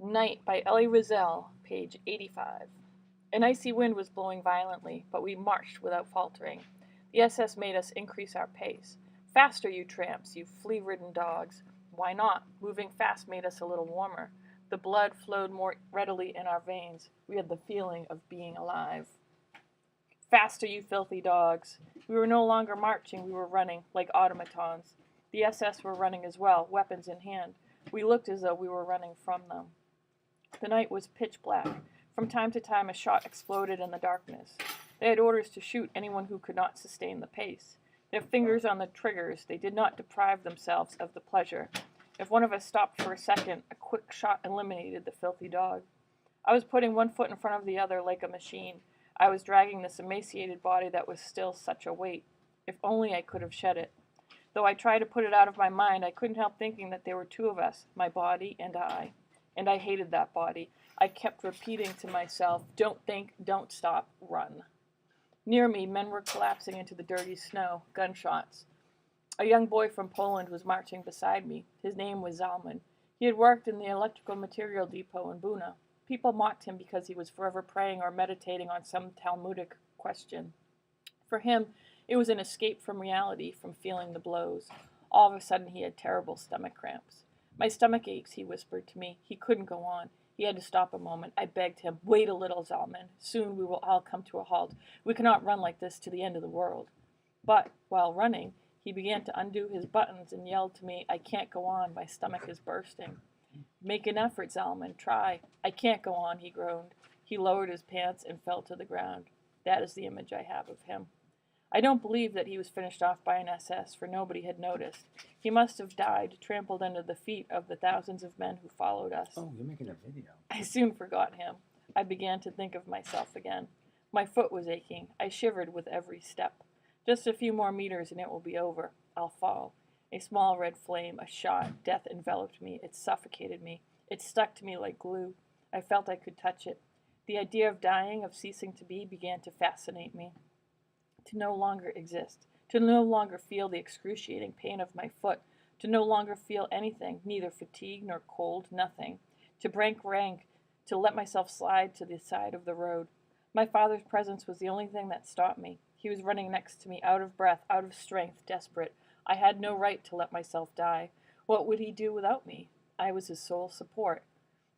Night by Elie Wiesel, page 85. An icy wind was blowing violently, but we marched without faltering. The SS made us increase our pace. Faster, you tramps, you flea-ridden dogs. Why not? Moving fast made us a little warmer. The blood flowed more readily in our veins. We had the feeling of being alive. Faster, you filthy dogs. We were no longer marching, we were running, like automatons. The SS were running as well, weapons in hand. We looked as though we were running from them. The night was pitch black. From time to time a shot exploded in the darkness. They had orders to shoot anyone who could not sustain the pace. Their fingers on the triggers, they did not deprive themselves of the pleasure. If one of us stopped for a second, a quick shot eliminated the filthy dog. I was putting one foot in front of the other like a machine. I was dragging this emaciated body that was still such a weight. If only I could have shed it. Though I tried to put it out of my mind, I couldn't help thinking that there were two of us, my body and I. And I hated that body. I kept repeating to myself, don't think, don't stop, run. Near me, men were collapsing into the dirty snow, gunshots. A young boy from Poland was marching beside me. His name was Zalman. He had worked in the electrical material depot in Buna. People mocked him because he was forever praying or meditating on some Talmudic question. For him, it was an escape from reality, from feeling the blows. All of a sudden, he had terrible stomach cramps. My stomach aches, he whispered to me. He couldn't go on. He had to stop a moment. I begged him, wait a little, Zalman. Soon we will all come to a halt. We cannot run like this to the end of the world. But, while running, he began to undo his buttons and yelled to me, I can't go on. My stomach is bursting. Make an effort, Zalman. Try. I can't go on, he groaned. He lowered his pants and fell to the ground. That is the image I have of him. I don't believe that he was finished off by an SS, for nobody had noticed. He must have died, trampled under the feet of the thousands of men who followed us. Oh, you're making a video. I soon forgot him. I began to think of myself again. My foot was aching. I shivered with every step. Just a few more meters and it will be over. I'll fall. A small red flame, a shot. Death enveloped me. It suffocated me. It stuck to me like glue. I felt I could touch it. The idea of dying, of ceasing to be, began to fascinate me. To no longer exist, to no longer feel the excruciating pain of my foot, to no longer feel anything, neither fatigue nor cold, nothing, to break rank, to let myself slide to the side of the road. My father's presence was the only thing that stopped me. He was running next to me, out of breath, out of strength, desperate. I had no right to let myself die. What would he do without me? I was his sole support.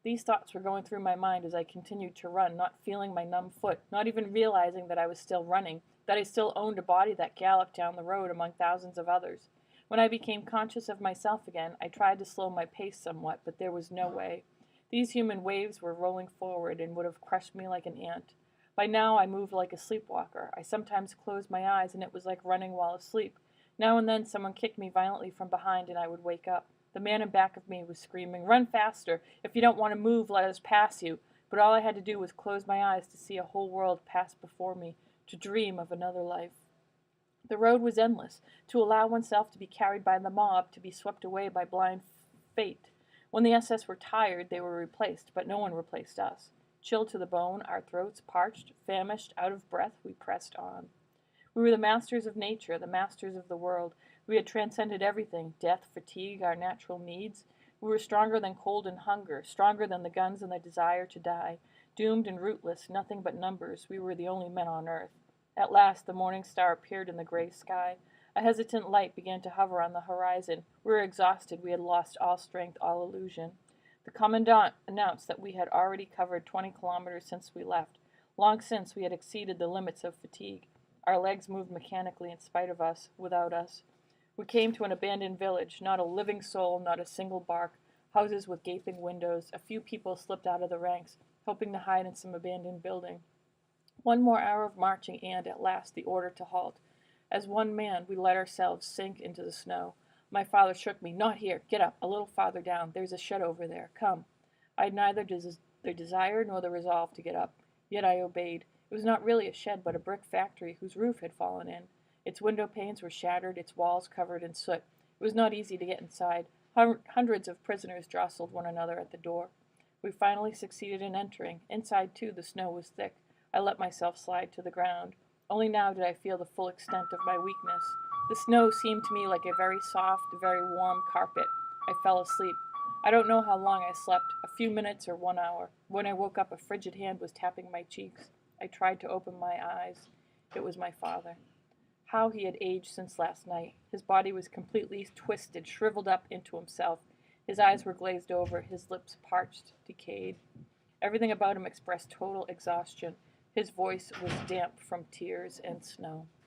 These thoughts were going through my mind as I continued to run, not feeling my numb foot, not even realizing that I was still running, that I still owned a body that galloped down the road among thousands of others. When I became conscious of myself again, I tried to slow my pace somewhat, but there was no way. These human waves were rolling forward and would have crushed me like an ant. By now I moved like a sleepwalker. I sometimes closed my eyes and it was like running while asleep. Now and then someone kicked me violently from behind and I would wake up. The man in back of me was screaming, run faster! If you don't want to move, let us pass you. But all I had to do was close my eyes to see a whole world pass before me, to dream of another life. The road was endless, to allow oneself to be carried by the mob, to be swept away by blind fate. When the SS were tired, they were replaced, but no one replaced us. Chilled to the bone, our throats parched, famished, out of breath, we pressed on. We were the masters of nature, the masters of the world. We had transcended everything, death, fatigue, our natural needs. We were stronger than cold and hunger, stronger than the guns and the desire to die. Doomed and rootless, nothing but numbers, we were the only men on earth. At last the morning star appeared in the gray sky. A hesitant light began to hover on the horizon. We were exhausted, we had lost all strength, all illusion. The commandant announced that we had already covered 20 kilometers since we left. Long since we had exceeded the limits of fatigue. Our legs moved mechanically in spite of us, without us. We came to an abandoned village, not a living soul, not a single bark, houses with gaping windows. A few people slipped out of the ranks, hoping to hide in some abandoned building. One more hour of marching and, at last, the order to halt. As one man, we let ourselves sink into the snow. My father shook me. Not here. Get up. A little farther down. There's a shed over there. Come. I had neither the desire nor the resolve to get up. Yet I obeyed. It was not really a shed, but a brick factory whose roof had fallen in. Its window panes were shattered, its walls covered in soot. It was not easy to get inside. Hundreds of prisoners jostled one another at the door. We finally succeeded in entering. Inside, too, the snow was thick. I let myself slide to the ground. Only now did I feel the full extent of my weakness. The snow seemed to me like a very soft, very warm carpet. I fell asleep. I don't know how long I slept, a few minutes or 1 hour. When I woke up, a frigid hand was tapping my cheeks. I tried to open my eyes. It was my father. How he had aged since last night. His body was completely twisted, shriveled up into himself. His eyes were glazed over, his lips parched, decayed. Everything about him expressed total exhaustion. His voice was damp from tears and snow.